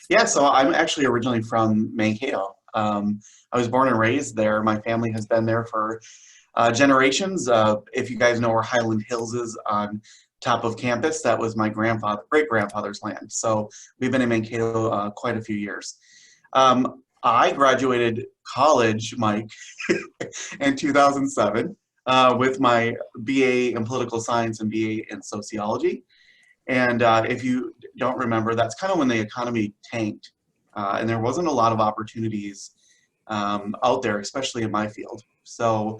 Yeah, so I'm actually originally from Mankato. I was born and raised there. My family has been there for generations. If you guys know where Highland Hills is on top of campus, that was my great grandfather's land. So we've been in Mankato quite a few years. I graduated college, Mike, in 2007 with my BA in political science and BA in sociology. And if you don't remember, that's kind of when the economy tanked, and there wasn't a lot of opportunities out there, especially in my field. So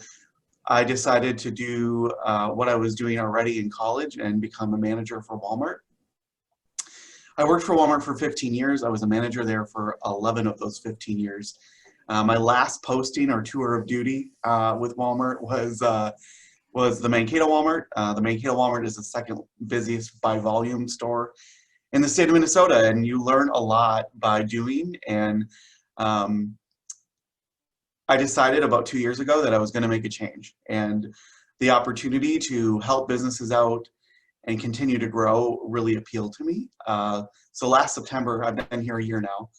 I decided to do what I was doing already in college and become a manager for Walmart. I worked for Walmart for 15 years. I was a manager there for 11 of those 15 years. My last posting or tour of duty with Walmart was the Mankato Walmart. The Mankato Walmart is the second busiest by volume store in the state of Minnesota, and you learn a lot by doing. And um, I decided about 2 years ago that I was going to make a change, and the opportunity to help businesses out and continue to grow really appealed to me. So last September, I've been here a year now.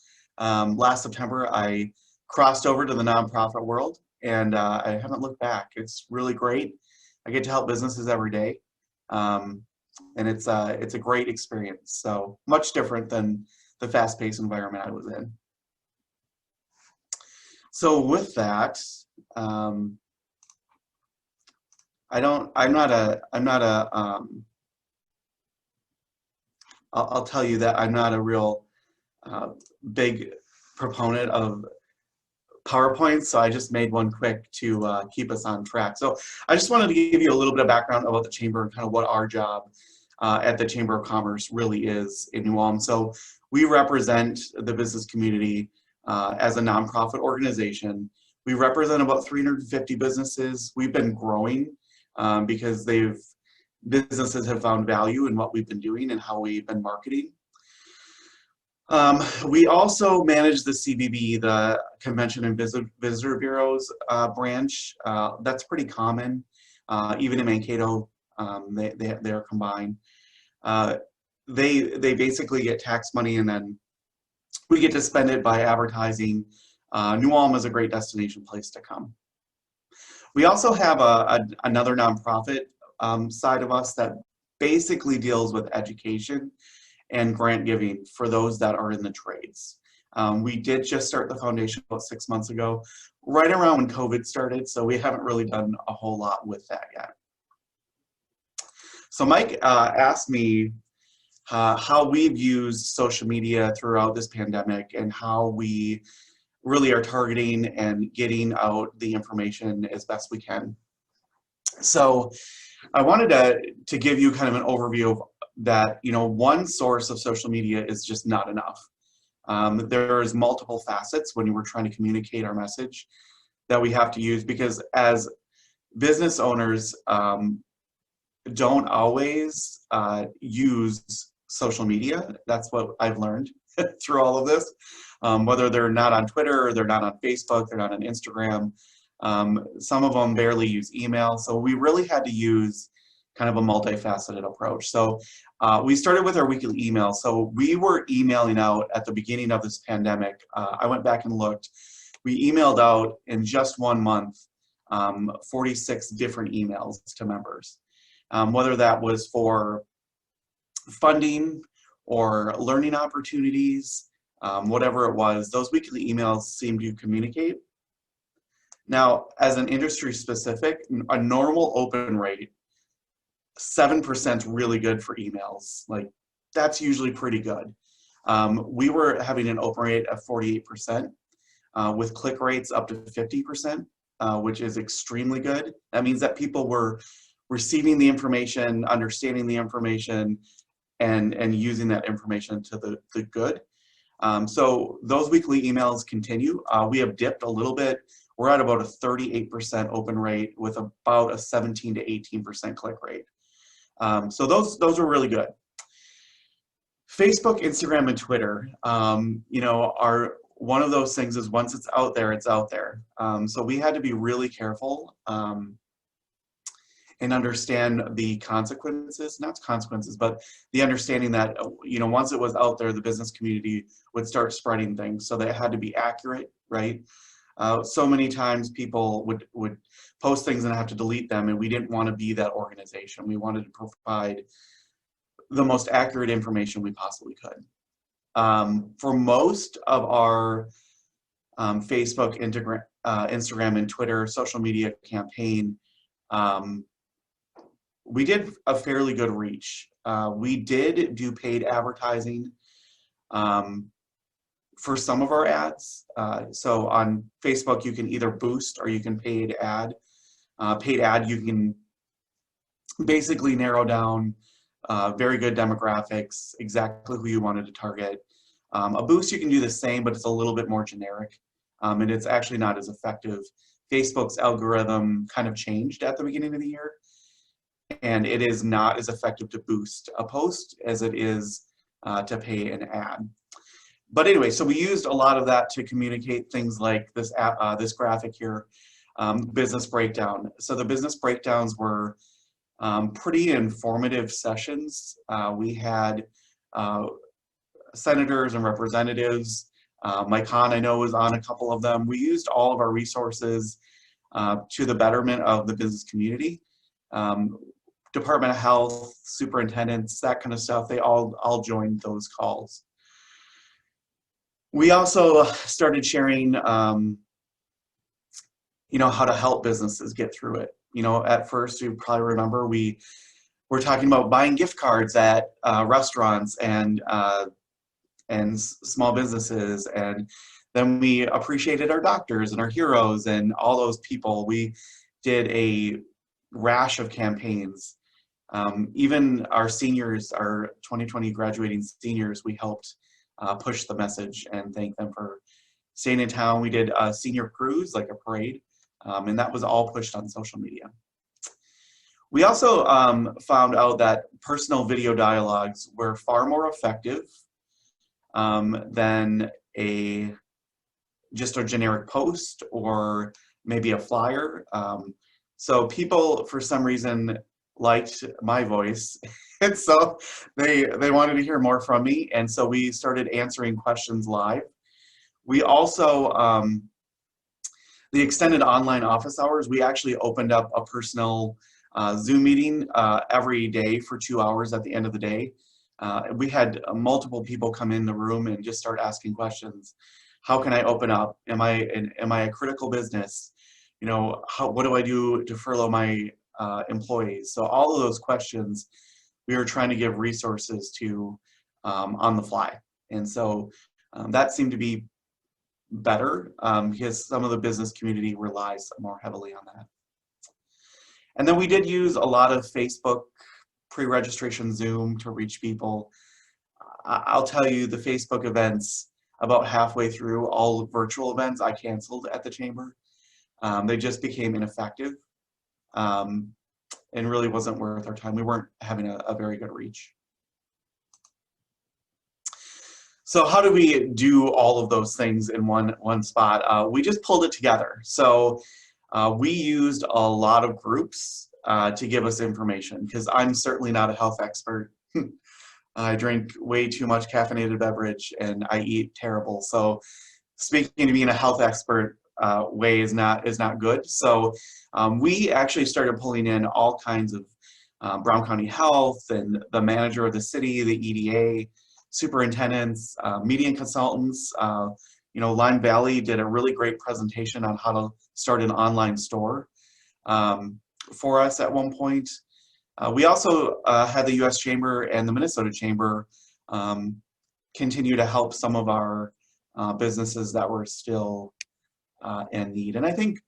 Last September, I crossed over to the nonprofit world, and I haven't looked back. It's really great. I get to help businesses every day, um, and it's a great experience. So much different than the fast-paced environment I was in. So with that, um, I'm not a, I'll tell you that I'm not a real uh, big proponent of PowerPoints, so I just made one quick to keep us on track. So I just wanted to give you a little bit of background about the Chamber and kind of what our job at the Chamber of Commerce really is in New Ulm. So we represent the business community as a nonprofit organization. We represent about 350 businesses. We've been growing because businesses have found value in what we've been doing and how we've been marketing. We also manage the CVB, the Convention and Visitor Bureau's branch. That's pretty common. Even in Mankato, they're combined. They basically get tax money, and then we get to spend it by advertising. New Ulm is a great destination place to come. We also have another nonprofit side of us that basically deals with education and grant giving for those that are in the trades. We did just start the foundation about 6 months ago, right around when COVID started, so we haven't really done a whole lot with that yet. So Mike asked me how we've used social media throughout this pandemic and how we really are targeting and getting out the information as best we can. So I wanted to give you kind of an overview of that, one source of social media is just not enough. There's multiple facets when we're trying to communicate our message that we have to use, because as business owners don't always use social media. That's what I've learned through all of this. Whether they're not on Twitter, or they're not on Facebook, they're not on Instagram. Some of them barely use email. So we really had to use kind of a multifaceted approach. So we started with our weekly email. So we were emailing out at the beginning of this pandemic. I went back and looked. We emailed out in just 1 month 46 different emails to members. Whether that was for funding or learning opportunities, whatever it was, those weekly emails seemed to communicate. Now, as an industry specific, a normal open rate, 7% really good for emails. Like, that's usually pretty good. We were having an open rate of 48%, with click rates up to 50%, which is extremely good. That means that people were receiving the information, understanding the information, and using that information to the good. So those weekly emails continue. We have dipped a little bit. We're at about a 38% open rate with about a 17 to 18% click rate. So those are really good. Facebook, Instagram, and Twitter, are one of those things is once it's out there, it's out there. So we had to be really careful and understand the consequences, not consequences, but the understanding that, you know, once it was out there, the business community would start spreading things. So they had to be accurate, right? So many times people would post things and have to delete them, and we didn't want to be that organization. We wanted to provide the most accurate information we possibly could. For most of our Facebook, Instagram, and Twitter social media campaign, we did a fairly good reach. We did do paid advertising for some of our ads. So on Facebook, you can either boost or you can paid ad. Paid ad, you can basically narrow down very good demographics, exactly who you wanted to target. A boost, you can do the same, but it's a little bit more generic, and it's actually not as effective. Facebook's algorithm kind of changed at the beginning of the year, and it is not as effective to boost a post as it is to pay an ad. But anyway, so we used a lot of that to communicate things like this this graphic here, business breakdown. So the business breakdowns were pretty informative sessions. We had senators and representatives. Mike Hahn, I know, was on a couple of them. We used all of our resources to the betterment of the business community. Department of Health, superintendents, that kind of stuff, they all joined those calls. We also started sharing, you know, how to help businesses get through it. You know, at first, you probably remember we were talking about buying gift cards at restaurants and small businesses, and then we appreciated our doctors and our heroes and all those people. We did a rash of campaigns. Even our seniors, our 2020 graduating seniors, we helped push the message and thank them for staying in town. We did a senior cruise, like a parade, and that was all pushed on social media. We also found out that personal video dialogues were far more effective than just a generic post or maybe a flyer. So people, for some reason, liked my voice, and so they wanted to hear more from me, and so we started answering questions live. We also, the extended online office hours, we actually opened up a personal Zoom meeting every day for 2 hours at the end of the day. We had multiple people come in the room and just start asking questions. How can I open up? Am I a critical business? You know, what do I do to furlough my employees? So all of those questions we were trying to give resources to on the fly. And so that seemed to be better because some of the business community relies more heavily on that. And then we did use a lot of Facebook pre-registration Zoom to reach people. I'll tell you, the Facebook events, about halfway through, all virtual events I canceled at the chamber. They just became ineffective and really wasn't worth our time. We weren't having a very good reach. So how do we do all of those things in one spot? We just pulled it together. So we used a lot of groups to give us information, because I'm certainly not a health expert. I drink way too much caffeinated beverage and I eat terrible. So speaking to being a health expert way is not good. So we actually started pulling in all kinds of Brown County Health and the manager of the city, the EDA, superintendents, media consultants. You know, Lime Valley did a really great presentation on how to start an online store for us at one point. We also had the U.S. Chamber and the Minnesota Chamber continue to help some of our businesses that were still in need. And I think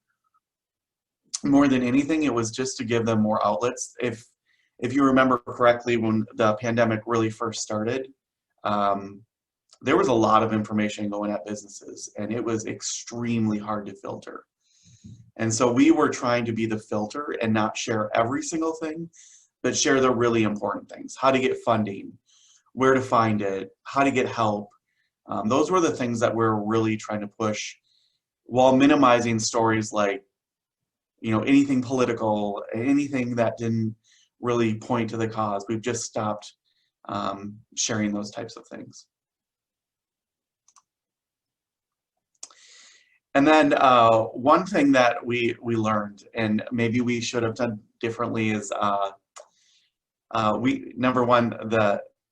more than anything, it was just to give them more outlets. If you remember correctly, when the pandemic really first started, there was a lot of information going at businesses, and it was extremely hard to filter. And so we were trying to be the filter and not share every single thing, but share the really important things: how to get funding, where to find it, how to get help. Those were the things that we're really trying to push, while minimizing stories like anything political, anything that didn't really point to the cause. We've just stopped sharing those types of things. And then one thing that we learned, and maybe we should have done differently, is number one,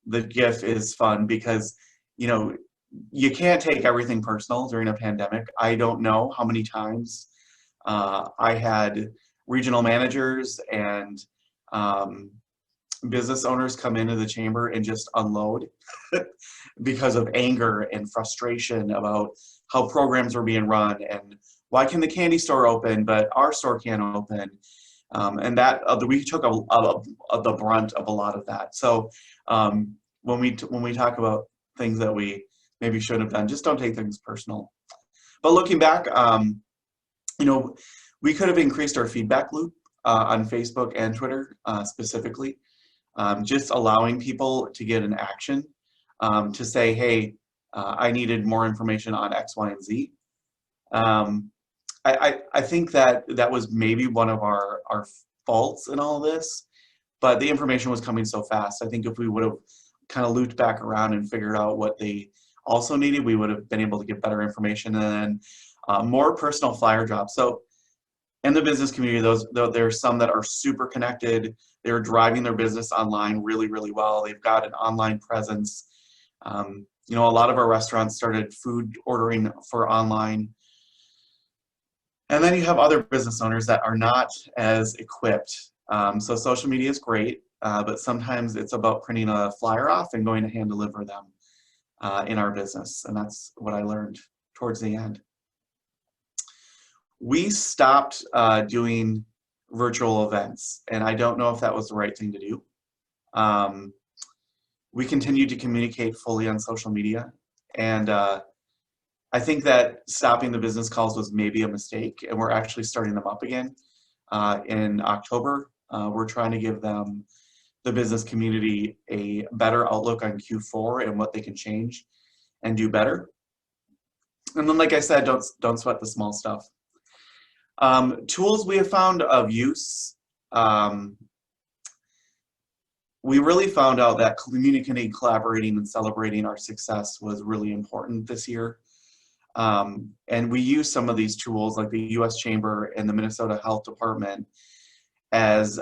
the GIF is fun because you can't take everything personal during a pandemic. I don't know how many times I had regional managers and business owners come into the chamber and just unload because of anger and frustration about how programs were being run and why can the candy store open but our store can't open, and that we took the brunt of a lot of that. So when we talk about things that we maybe should have done, just don't take things personal. But looking back, we could have increased our feedback loop on Facebook and Twitter specifically, just allowing people to get an action to say, hey, I needed more information on X, Y, and Z. I think that was maybe one of our faults in all this, but the information was coming so fast. I think if we would have kind of looped back around and figured out what they also needed, we would have been able to get better information and then more personal flyer drops. So in the business community, there's some that are super connected. They're driving their business online really, really well. They've got an online presence. A lot of our restaurants started food ordering for online. And then you have other business owners that are not as equipped. So social media is great, but sometimes it's about printing a flyer off and going to hand deliver them in our business. And that's what I learned towards the end. We stopped doing virtual events, and I don't know if that was the right thing to do. We continued to communicate fully on social media, and I think that stopping the business calls was maybe a mistake, and we're actually starting them up again in October. We're trying to give the business community a better outlook on Q4 and what they can change and do better. And then, like I said, don't sweat the small stuff. Tools we have found of use. We really found out that communicating, collaborating, and celebrating our success was really important this year. And we use some of these tools like the U.S. Chamber and the Minnesota Health Department as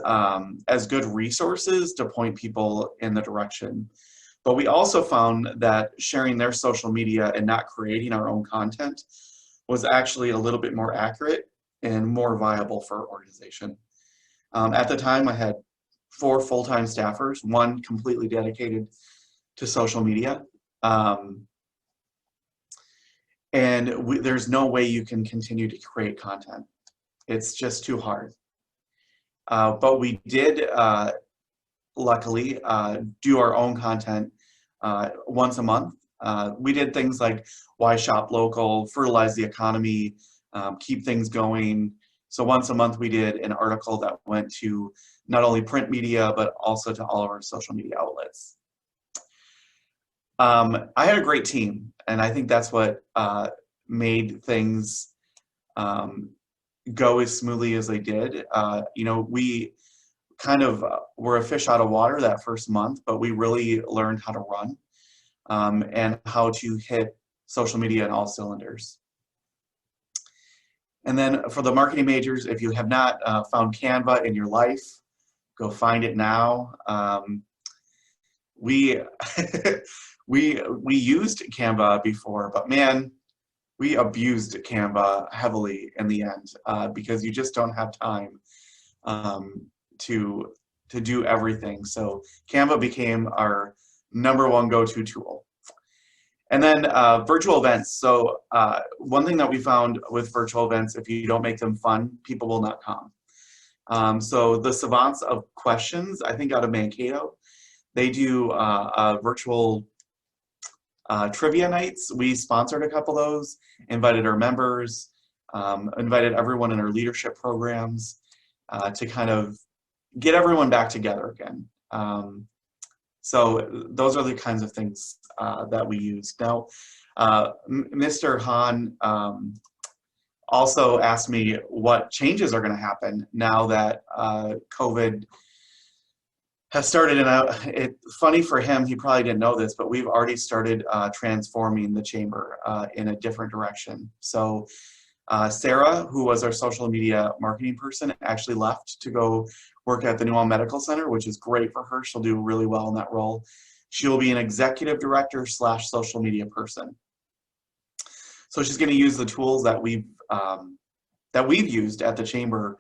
good resources to point people in the direction. But we also found that sharing their social media and not creating our own content was actually a little bit more accurate and more viable for our organization. At the time, I had 4 full-time staffers, 1 completely dedicated to social media. And there's no way you can continue to create content. It's just too hard. But we did, luckily, do our own content once a month. We did things like why shop local, fertilize the economy, keep things going. So once a month we did an article that went to not only print media, but also to all of our social media outlets. I had a great team, and I think that's what made things go as smoothly as they did. We kind of were a fish out of water that first month, but we really learned how to run and how to hit social media in all cylinders. And then for the marketing majors, if you have not found Canva in your life, go find it now. We used Canva before, but man, we abused Canva heavily in the end because you just don't have time to do everything. So Canva became our #1 go-to tool. And then virtual events. So one thing that we found with virtual events, if you don't make them fun, people will not come. So the Savants of Questions, I think out of Mankato, they do virtual trivia nights. We sponsored a couple of those, invited our members, invited everyone in our leadership programs to kind of get everyone back together again. So those are the kinds of things that we use. Now, Mr. Hahn also asked me what changes are going to happen now that COVID has started. And it's funny for him, he probably didn't know this, but we've already started transforming the chamber in a different direction. So Sarah, who was our social media marketing person, actually left to go work at the New Ulm Medical Center, which is great for her. She'll do really well in that role. She will be an executive director / social media person. So she's going to use the tools that we've used at the chamber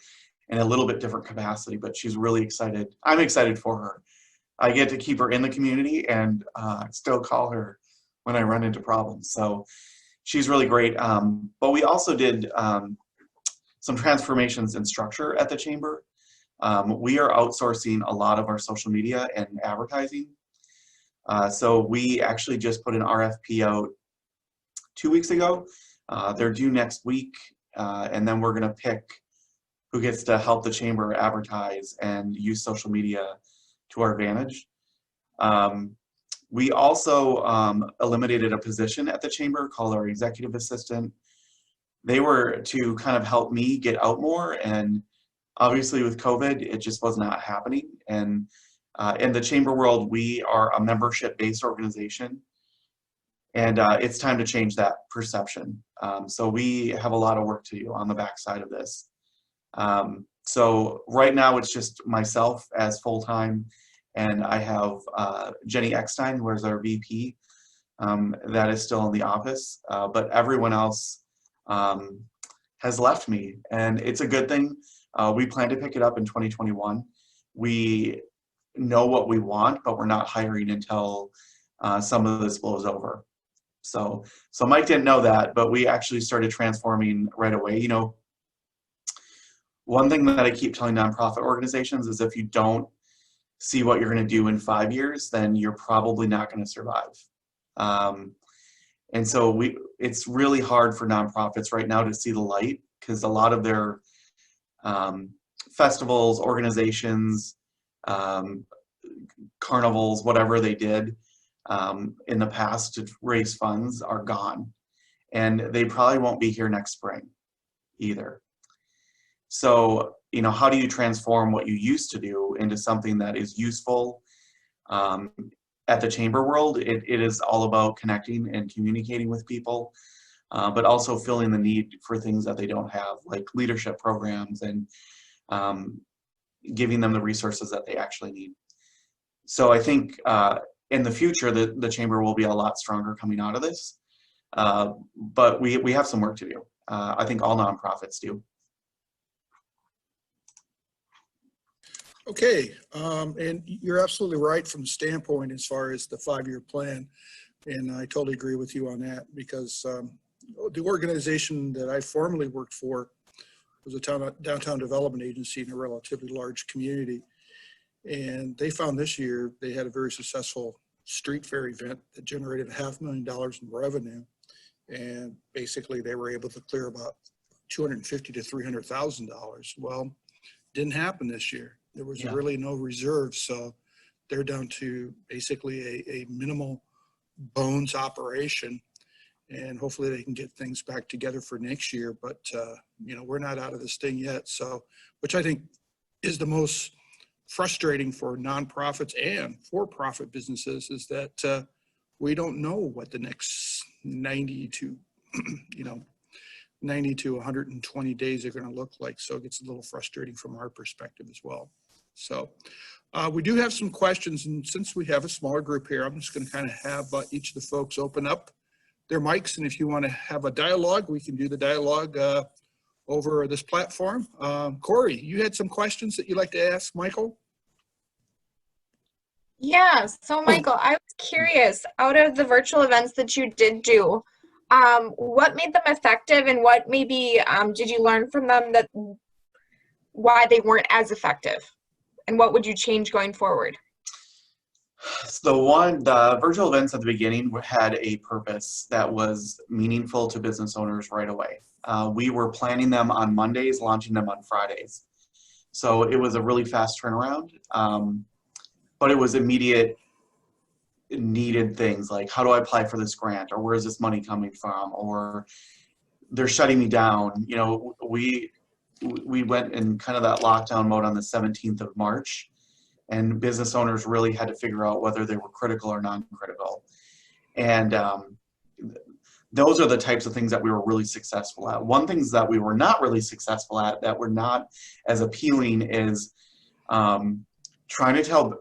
in a little bit different capacity, but she's really excited. I'm excited for her. I get to keep her in the community and still call her when I run into problems. So she's really great. But we also did some transformations in structure at the chamber. We are outsourcing a lot of our social media and advertising. So we actually just put an RFP out 2 weeks ago. They're due next week. And then we're gonna pick who gets to help the chamber advertise and use social media to our advantage. We also eliminated a position at the chamber called our executive assistant. They were to kind of help me get out more, and obviously with COVID, it just was not happening. And in the chamber world, we are a membership-based organization, and it's time to change that perception. So we have a lot of work to do on the backside of this. So right now it's just myself as full-time, and I have Jenny Eckstein, who is our VP, that is still in the office, but everyone else has left me, and it's a good thing. We plan to pick it up in 2021. We know what we want, but we're not hiring until some of this blows over. So Mike didn't know that, but we actually started transforming right away. You know, one thing that I keep telling nonprofit organizations is if you don't see what you're going to do in 5 years, then you're probably not going to survive. And so it's really hard for nonprofits right now to see the light, because a lot of their festivals, organizations, carnivals, whatever they did in the past to raise funds are gone. And they probably won't be here next spring either. So, you know, how do you transform what you used to do into something that is useful? At the chamber world, it is all about connecting and communicating with people, but also filling the need for things that they don't have, like leadership programs, and giving them the resources that they actually need. So I think in the future, the chamber will be a lot stronger coming out of this, but we have some work to do. I think all nonprofits do. Okay, and you're absolutely right from the standpoint as far as the 5-year plan, and I totally agree with you on that, because the organization that I formerly worked for was a downtown development agency in a relatively large community, and they found this year they had a very successful street fair event that generated $500,000 in revenue, and basically they were able to clear about $250,000 to $300,000. Well, didn't happen this year. There was really no reserve, so they're down to basically a minimal bones operation, and hopefully they can get things back together for next year. But you know, we're not out of this thing yet. So, which I think is the most frustrating for nonprofits and for-profit businesses, is that we don't know what the next 90 to 120 days are going to look like. So it gets a little frustrating from our perspective as well. So we do have some questions, and since we have a smaller group here, I'm just going to kind of have each of the folks open up their mics, and if you want to have a dialogue, we can do the dialogue over this platform. Corey, you had some questions that you'd like to ask Michael? Yeah, so Michael, I was curious, out of the virtual events that you did do, what made them effective, and what maybe did you learn from them that why they weren't as effective, and what would you change going forward? So the virtual events at the beginning had a purpose that was meaningful to business owners right away. We were planning them on Mondays, launching them on Fridays. So it was a really fast turnaround, but it was immediate needed things like, how do I apply for this grant, or where is this money coming from, or they're shutting me down. You know, we went in kind of that lockdown mode on the 17th of March, and business owners really had to figure out whether they were critical or non-critical. And those are the types of things that we were really successful at. One things that we were not really successful at, that were not as appealing, is try to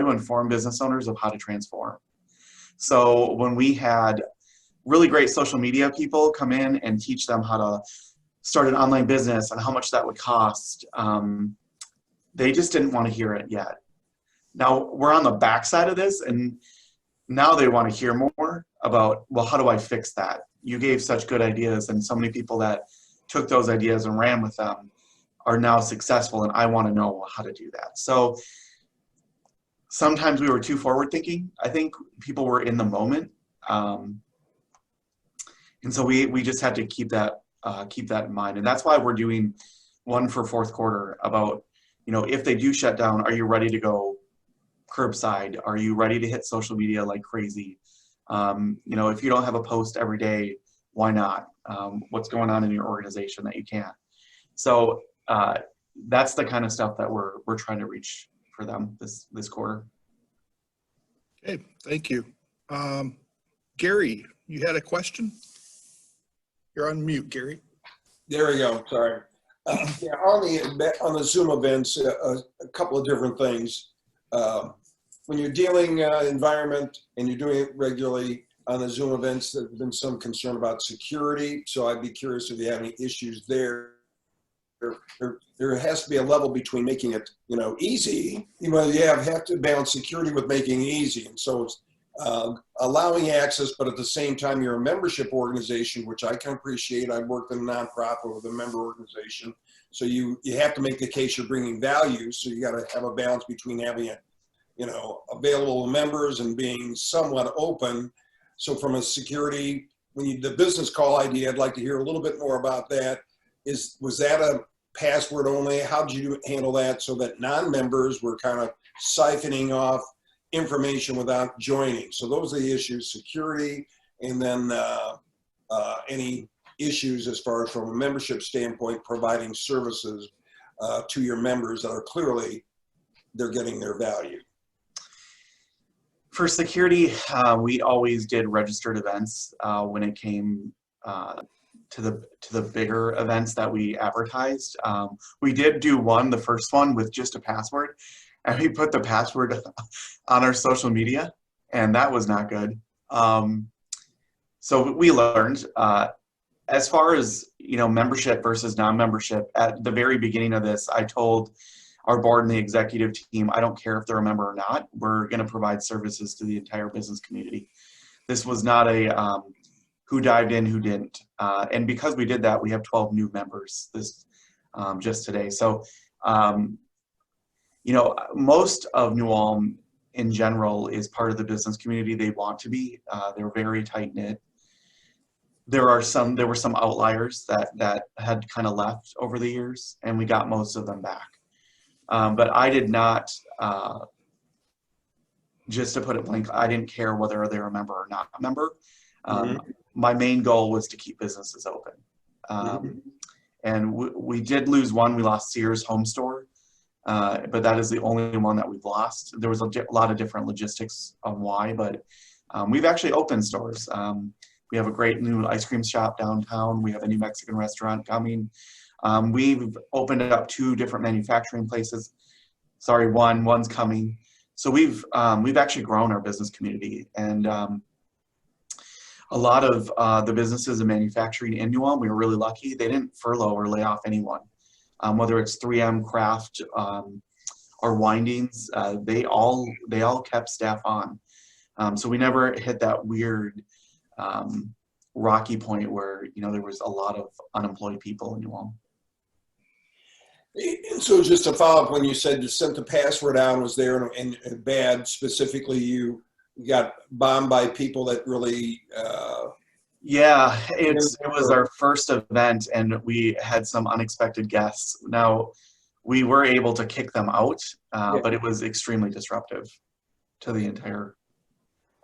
inform business owners of how to transform. So when we had really great social media people come in and teach them how to start an online business and how much that would cost, they just didn't want to hear it yet. Now we're on the backside of this, and now they want to hear more about, well, how do I fix that? You gave such good ideas, and so many people that took those ideas and ran with them are now successful, and I want to know how to do that. So sometimes we were too forward thinking. I think people were in the moment. And so we just had to keep that in mind. And that's why we're doing one for fourth quarter about, you know, if they do shut down, are you ready to go curbside? Are you ready to hit social media like crazy? You know, if you don't have a post every day, why not? What's going on in your organization that you can't? So that's the kind of stuff that we're trying to reach for them this quarter. Okay, thank you. Gary, you had a question? You're on mute, Gary. There we go. Sorry. Yeah, on the Zoom events, a couple of different things. When you're dealing environment and you're doing it regularly on the Zoom events, there's been some concern about security. So I'd be curious if you have any issues there. There has to be a level between making it, you know, easy. You know, you have to balance security with making it easy. And so it's allowing access, but at the same time, you're a membership organization, which I can appreciate. I've worked in a nonprofit with a member organization. So you have to make the case you're bringing value. So you got to have a balance between having it, you know, available to members and being somewhat open. So from a security, the business call idea, I'd like to hear a little bit more about that. Was that a password only? How did you handle that so that non-members were kind of siphoning off information without joining? So those are the issues: security, and then any issues as far as from a membership standpoint, providing services to your members that are clearly they're getting their value. For security, we always did registered events when it came to the bigger events that we advertised. We did do the first one with just a password, and we put the password on our social media, and that was not good. So we learned. As far as, you know, membership versus non-membership, at the very beginning of this, I told our board and the executive team, I don't care if they're a member or not, we're going to provide services to the entire business community. This was not a who dived in, who didn't. And because we did that, we have 12 new members just today. So, you know, most of New Ulm in general is part of the business community. They want to be. They're very tight knit. There were some outliers that had kind of left over the years, and we got most of them back. But I did not, just to put it blank, I didn't care whether they're a member or not a member. My main goal was to keep businesses open. And we did lose one. We lost Sears Home Store, but that is the only one that we've lost. There was a lot of different logistics on why, but we've actually opened stores. We have a great new ice cream shop downtown. We have a new Mexican restaurant coming. We've opened up 2 different manufacturing places. Sorry, one's coming. So we've actually grown our business community, and a lot of the businesses in manufacturing in New Ulm, we were really lucky. They didn't furlough or lay off anyone, whether it's 3M, Kraft, or Windings. They all kept staff on. So we never hit that weird rocky point where, you know, there was a lot of unemployed people in New Ulm. And so just to follow up, when you said you sent the password out, was there and bad specifically, you got bombed by people that really Yeah, it was our first event, and we had some unexpected guests. Now, we were able to kick them out, but it was extremely disruptive to the entire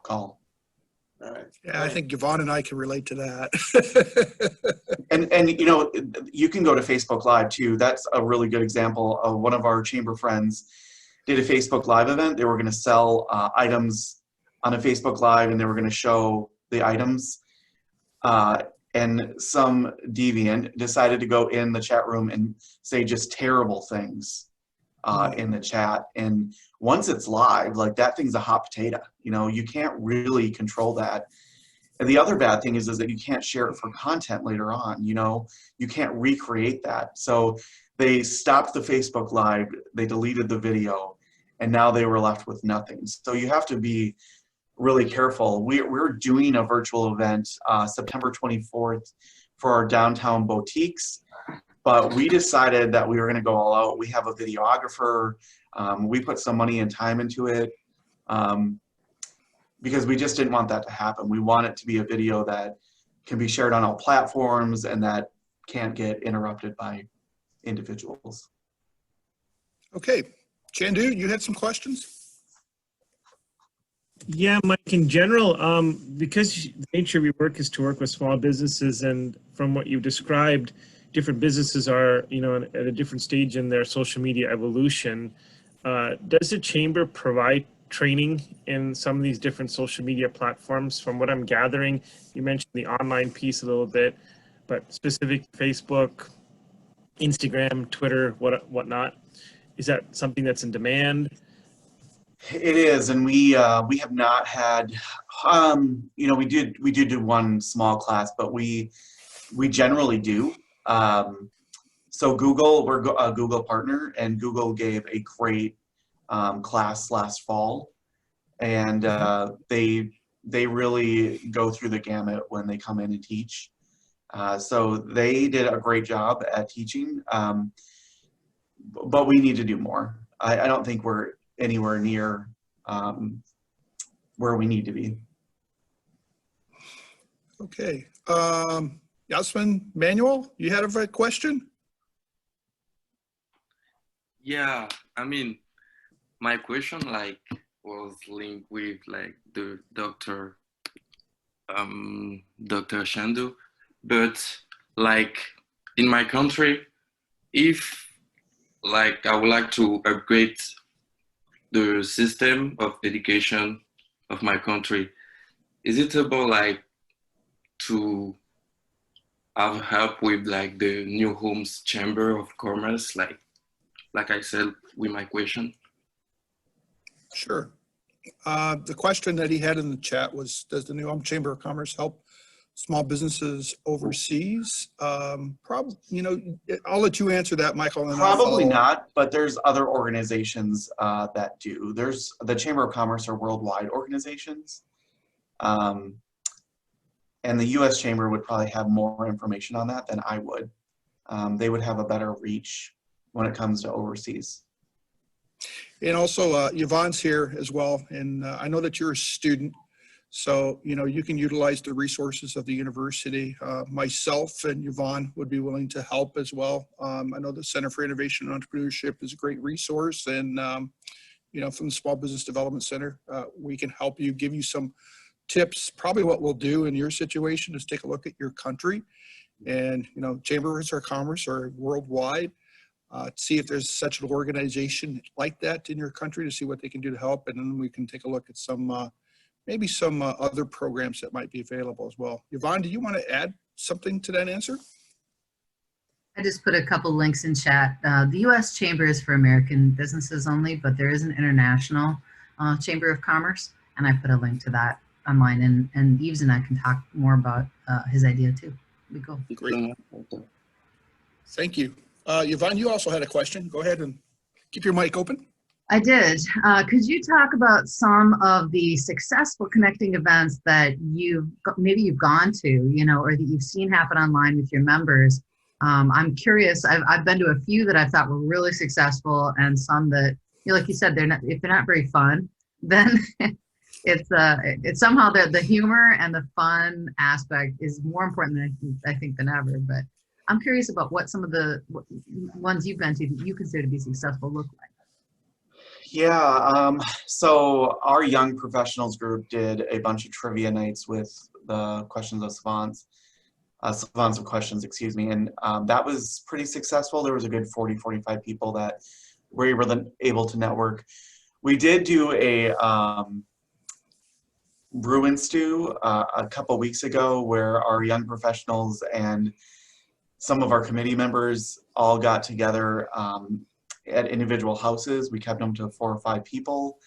call. All right. Yeah, I think Yvonne and I can relate to that. And you know, you can go to Facebook Live too. That's a really good example of one of our chamber friends did a Facebook Live event. They were going to sell items on a Facebook Live, and they were going to show the items. And some deviant decided to go in the chat room and say just terrible things in the chat. And once it's live, like that thing's a hot potato. You know, you can't really control that. And the other bad thing is that you can't share it for content later on. You know, you can't recreate that. So they stopped the Facebook Live, they deleted the video, and now they were left with nothing. So you have to be really careful. We're doing a virtual event September 24th for our downtown boutiques, but we decided that we were going to go all out. We have a videographer. We put some money and time into it because we just didn't want that to happen. We want it to be a video that can be shared on all platforms and that can't get interrupted by individuals. Okay, Chandu, you had some questions? Yeah, Mike, in general, because the nature of your work is to work with small businesses, and from what you've described, different businesses are, you know, at a different stage in their social media evolution. Does the chamber provide training in some of these different social media platforms? From what I'm gathering, you mentioned the online piece a little bit, but specific Facebook, Instagram, Twitter, whatnot. Is that something that's in demand? It is, and we have not had, you know, we did do one small class, but we generally do. So Google, we're a Google partner, and Google gave a great class last fall, and they really go through the gamut when they come in and teach. So they did a great job at teaching, but we need to do more. I don't think we're anywhere near where we need to be. Okay. Yasmin Manuel, you had a question? Yeah, I mean, my question like was linked with like the Dr. Shandu, but like in my country, if like I would like to upgrade the system of education of my country, is it about like to have help with like the New Homes Chamber of Commerce, like I said with my question? Sure. The question that he had in the chat was, does the New Ulm Chamber of Commerce help small businesses overseas? Probably, you know, I'll let you answer that, Michael. And Probably not, but there's other organizations that do. There's the Chamber of Commerce are worldwide organizations. And the U.S. Chamber would probably have more information on that than I would. They would have a better reach when it comes to overseas. And also, Yvonne's here as well. And I know that you're a student, so, you know, you can utilize the resources of the university. Myself and Yvonne would be willing to help as well. I know the Center for Innovation and Entrepreneurship is a great resource. And, you know, from the Small Business Development Center, we can help you, give you some tips. Probably what we'll do in your situation is take a look at your country, and, you know, chambers of commerce are worldwide. See if there's such an organization like that in your country, to see what they can do to help. And then we can take a look at some, maybe some other programs that might be available as well. Yvonne, do you want to add something to that answer? I just put a couple links in chat. The U.S. Chamber is for American businesses only, but there is an international Chamber of Commerce, and I put a link to that online. And Yves and I can talk more about his idea too. Be cool. Great. Thank you. Yvonne, you also had a question. Go ahead and keep your mic open. I did. Could you talk about some of the successful connecting events that maybe you've gone to, you know, or that you've seen happen online with your members? I'm curious. I've been to a few that I thought were really successful, and some that, you know, like you said, if they're not very fun, then it's somehow the humor and the fun aspect is more important than I think than ever. But I'm curious about what some of the ones you've been to that you consider to be successful look like. So our young professionals group did a bunch of trivia nights with the questions of savants, savants of questions, excuse me, and that was pretty successful. There was a good 40, 45 people that were able to network. We did do a brew and stew a couple weeks ago where our young professionals and some of our committee members all got together at individual houses. We kept them to 4 or 5 people,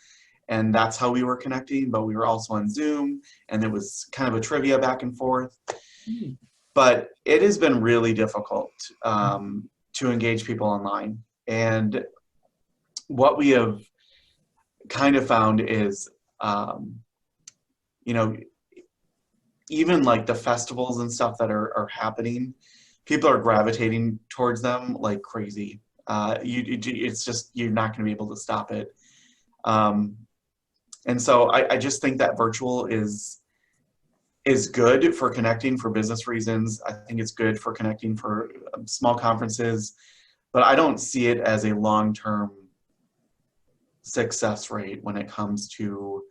and that's how we were connecting, but we were also on Zoom, and it was kind of a trivia back and forth. But it has been really difficult to engage people online. And what we have kind of found is, you know, even like the festivals and stuff that are happening, people are gravitating towards them like crazy. It's just, you're not going to be able to stop it. And so I just think that virtual is good for connecting for business reasons. I think it's good for connecting for small conferences, but I don't see it as a long-term success rate when it comes to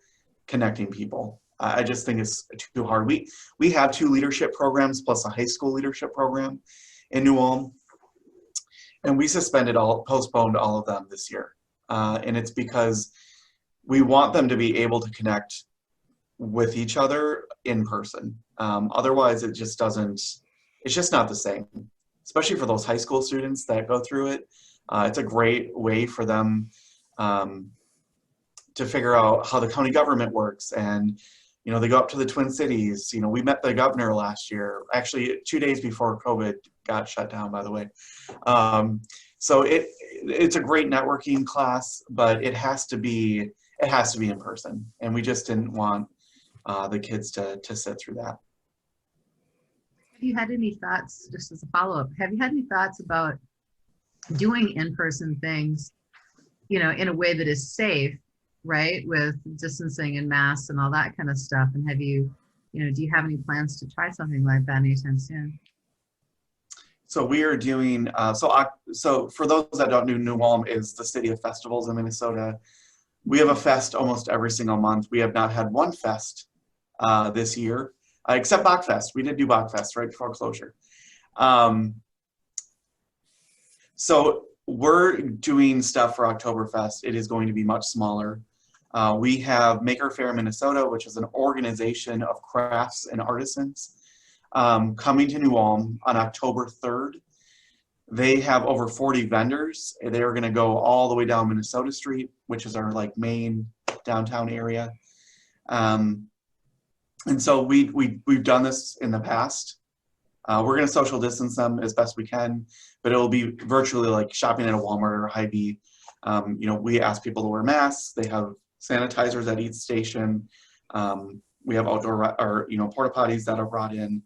connecting people. I just think it's too hard. We have 2 leadership programs plus a high school leadership program in New Ulm, and we postponed all of them this year. And it's because we want them to be able to connect with each other in person. Otherwise, it's just not the same, especially for those high school students that go through it. It's a great way for them to figure out how the county government works. And, you know, they go up to the Twin Cities. You know, we met the governor last year, actually 2 days before COVID got shut down, by the way. So it's a great networking class, but it has to be in person. And we just didn't want the kids to sit through that. Have you had any thoughts, just as a follow-up, have you had any thoughts about doing in-person things, you know, in a way that is safe, right, with distancing and masks and all that kind of stuff? And have you, you know, do you have any plans to try something like that anytime soon? So we are doing, so for those that don't know, New Ulm is the city of festivals in Minnesota. We have a fest almost every single month. We have not had one fest this year, except Bachfest. We did do Bachfest right before closure. So we're doing stuff for Oktoberfest. It is going to be much smaller. We have Maker Faire Minnesota, which is an organization of crafts and artisans, coming to New Ulm on October 3rd. They have over 40 vendors. They are going to go all the way down Minnesota Street, which is our like main downtown area. And so we've done this in the past. We're going to social distance them as best we can, but it will be virtually like shopping at a Walmart or a Hy-Vee. You know, we ask people to wear masks. They have sanitizers at each station. We have outdoor or, you know, porta potties that are brought in.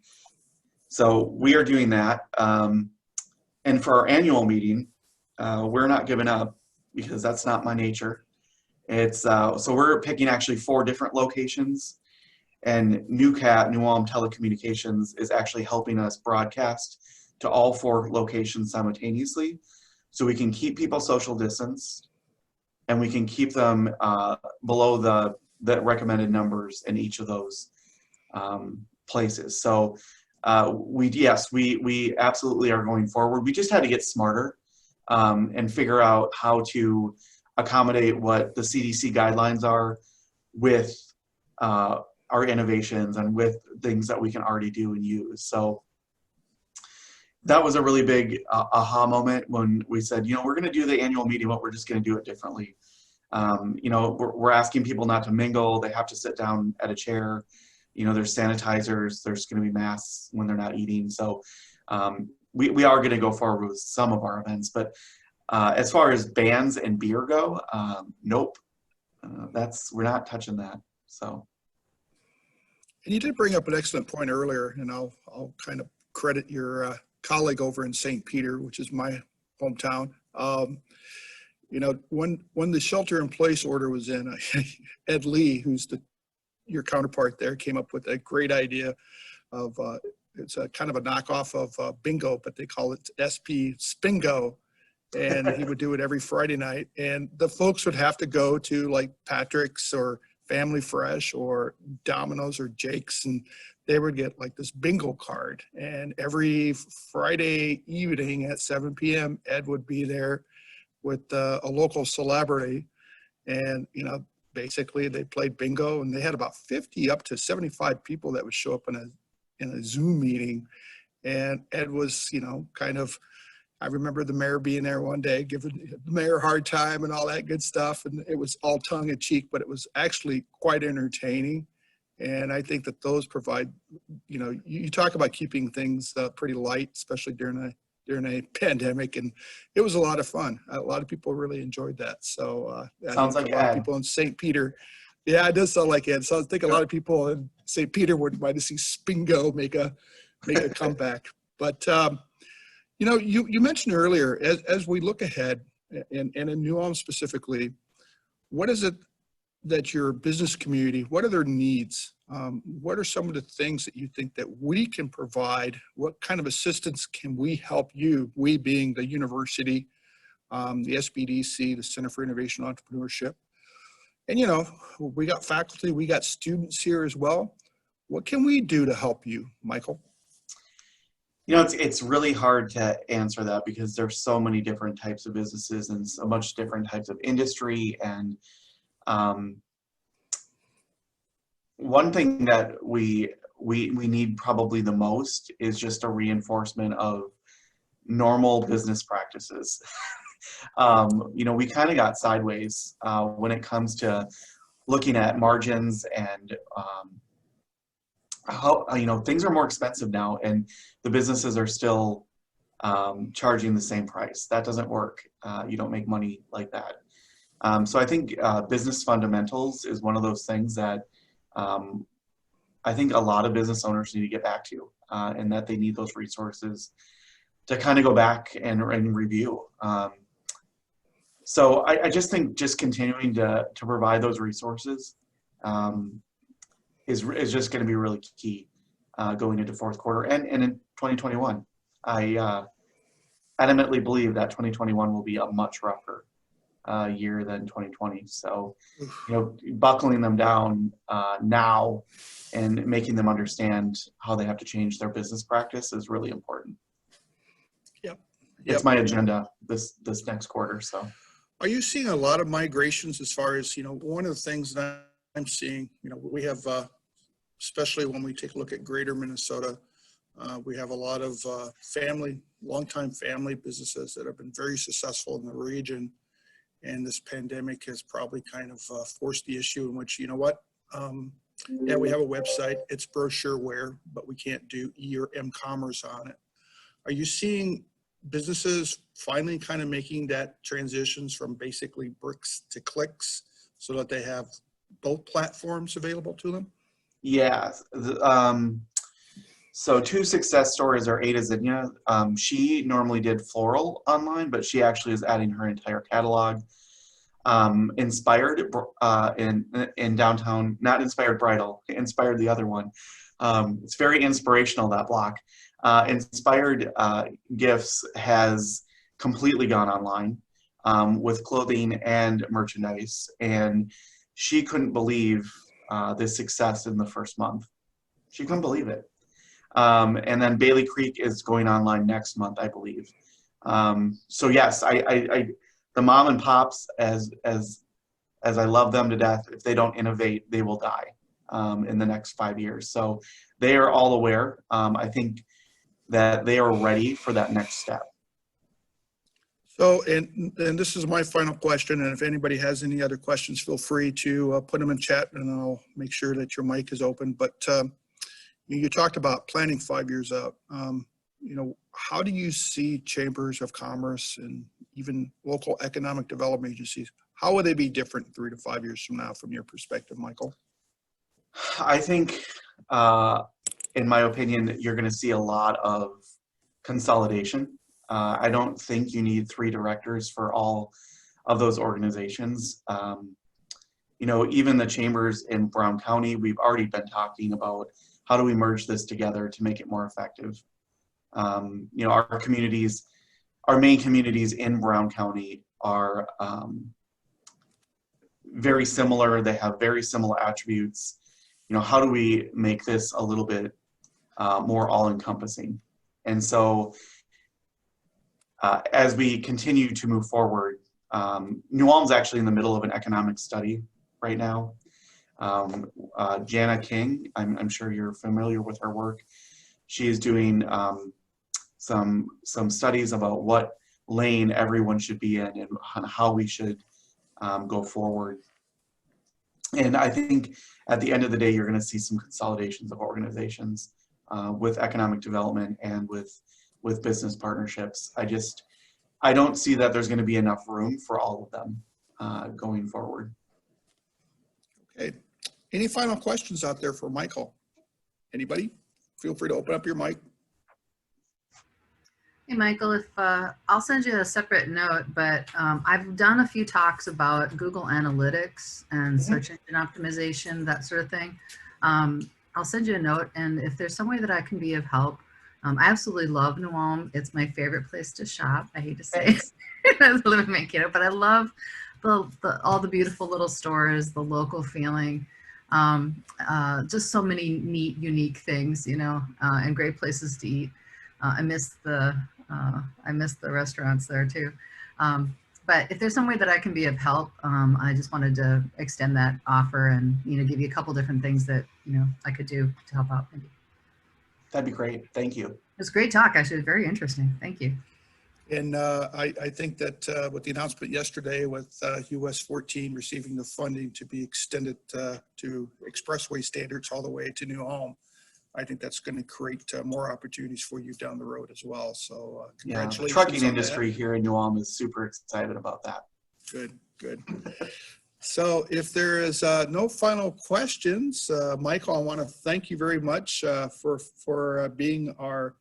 So we are doing that. And for our annual meeting, we're not giving up because that's not my nature. It's so we're picking actually 4 different locations, and New Ulm Telecommunications is actually helping us broadcast to all 4 locations simultaneously, so we can keep people social distanced, and we can keep them below the recommended numbers in each of those places. So we absolutely are going forward. We just had to get smarter and figure out how to accommodate what the CDC guidelines are with our innovations and with things that we can already do and use. So that was a really big aha moment when we said, you know, we're going to do the annual meeting, but we're just going to do it differently. You know, we're asking people not to mingle. They have to sit down at a chair. You know, there's sanitizers, there's going to be masks when they're not eating. So we are going to go forward with some of our events, but as far as bands and beer go, nope, we're not touching that. So. And you did bring up an excellent point earlier, and I'll kind of credit your colleague over in St. Peter, which is my hometown. You know, when the shelter-in-place order was in, Ed Lee, who's your counterpart there, came up with a great idea of it's a kind of a knockoff of bingo, but they call it SP Spingo, and he would do it every Friday night. And the folks would have to go to like Patrick's or Family Fresh or Domino's or Jake's, and they would get like this bingo card. And every Friday evening at 7 p.m., Ed would be there with a local celebrity. And, you know, basically they played bingo, and they had about 50 up to 75 people that would show up in a Zoom meeting. And Ed was, you know, kind of, I remember the mayor being there one day, giving the mayor a hard time and all that good stuff. And it was all tongue in cheek, but it was actually quite entertaining. And I think that those provide, you know, you talk about keeping things pretty light, especially during a pandemic. And it was a lot of fun. A lot of people really enjoyed that. So Sounds I like think a lot of Ed. people in St. Peter. Yeah, it does sound like Ed. So I think a lot of people in St. Peter would like to see Spingo make a comeback. But, you know, you mentioned earlier, as we look ahead, and in Nuam specifically, what is it that your business community, what are their needs? What are some of the things that you think that we can provide? What kind of assistance can we help you, we being the university, the SBDC, the Center for Innovation and Entrepreneurship? And, you know, we got faculty, we got students here as well. What can we do to help you, Michael? You know, it's really hard to answer that because there's so many different types of businesses and so much different types of industry. And one thing that we need probably the most is just a reinforcement of normal business practices. You know, we kind of got sideways when it comes to looking at margins and how, you know, things are more expensive now and the businesses are still charging the same price. That doesn't work. You don't make money like that. So I think business fundamentals is one of those things that I think a lot of business owners need to get back to, and that they need those resources to kind of go back and review. So I just think just continuing to provide those resources is just going to be really key going into fourth quarter and in 2021. I adamantly believe that 2021 will be a much rougher year than 2020. So, you know, buckling them down now and making them understand how they have to change their business practice is really important. Yep. It's my agenda this next quarter. So, are you seeing a lot of migrations as far as, you know, one of the things that I'm seeing, you know, we have, especially when we take a look at greater Minnesota, we have a lot of longtime family businesses that have been very successful in the region. And this pandemic has probably kind of forced the issue in which, you know what, yeah, we have a website, it's brochureware, but we can't do e or m-commerce on it. Are you seeing businesses finally kind of making that transitions from basically bricks to clicks so that they have both platforms available to them? yeah. So two success stories are Ada Zinnia. She normally did floral online, but she actually is adding her entire catalog. Inspired in downtown, not Inspired Bridal, Inspired the other one. It's very inspirational, that block. Inspired Gifts has completely gone online with clothing and merchandise, and she couldn't believe the success in the first month. She couldn't believe it. And then Bailey Creek is going online next month, I believe. So yes, the mom and pops, as I love them to death, if they don't innovate, they will die in the next 5 years. So they are all aware. I think that they are ready for that next step. So, and this is my final question, and if anybody has any other questions, feel free to put them in chat, and I'll make sure that your mic is open. But you talked about planning 5 years out. You know, how do you see chambers of commerce and even local economic development agencies? How will they be different 3 to 5 years from now, from your perspective, Michael? I think, in my opinion, you're going to see a lot of consolidation. I don't think you need 3 directors for all of those organizations. You know, even the chambers in Brown County, we've already been talking about how do we merge this together to make it more effective. You know, our communities our main communities in Brown County are very similar. They have very similar attributes. You know, how do we make this a little bit more all-encompassing? And so as we continue to move forward, New Ulm's actually in the middle of an economic study right now. Jana King, I'm sure you're familiar with her work. She is doing some studies about what lane everyone should be in and how we should go forward. And I think at the end of the day, you're going to see some consolidations of organizations with economic development and with business partnerships. I don't see that there's going to be enough room for all of them going forward. Okay. Any final questions out there for Michael? Anybody? Feel free to open up your mic. Hey, Michael, if I'll send you a separate note, but I've done a few talks about Google Analytics and search engine optimization, that sort of thing. I'll send you a note, and if there's some way that I can be of help, I absolutely love New Ulm. It's my favorite place to shop. I hate to say it. I live in Mankato, but I love all the beautiful little stores, the local feeling, just so many neat, unique things, you know, and great places to eat. I miss the restaurants there too. But if there's some way that I can be of help, I just wanted to extend that offer and, you know, give you a couple different things that, you know, I could do to help out maybe. That'd be great. Thank you. It was a great talk, actually. It was very interesting. Thank you. And I think that with the announcement yesterday with US 14 receiving the funding to be extended to expressway standards all the way to New Ulm, I think that's going to create more opportunities for you down the road as well. So congratulations. Yeah, the trucking on industry that. here in New Ulm is super excited about that. Good, good. So if there is no final questions, Michael, I want to thank you very much for being our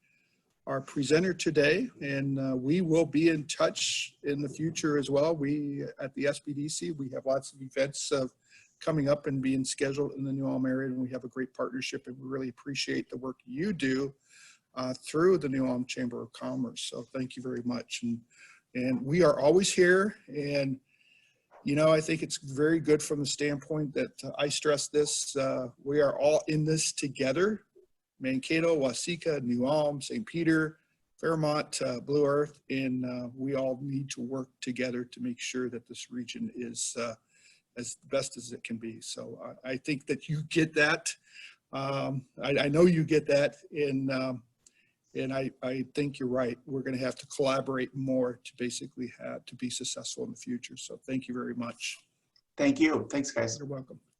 presenter today, and we will be in touch in the future as well. We at the SBDC, we have lots of events coming up and being scheduled in the New Ulm area, and we have a great partnership, and we really appreciate the work you do through the New Ulm Chamber of Commerce. So thank you very much, and we are always here. And you know, I think it's very good from the standpoint that I stress this, we are all in this together. Mankato, Waseca, New Ulm, St. Peter, Fairmont, Blue Earth, and we all need to work together to make sure that this region is as best as it can be. So I think that you get that. I know you get that, and I think you're right. We're going to have to collaborate more to basically to be successful in the future. So thank you very much. Thank you. Thanks, guys. You're welcome.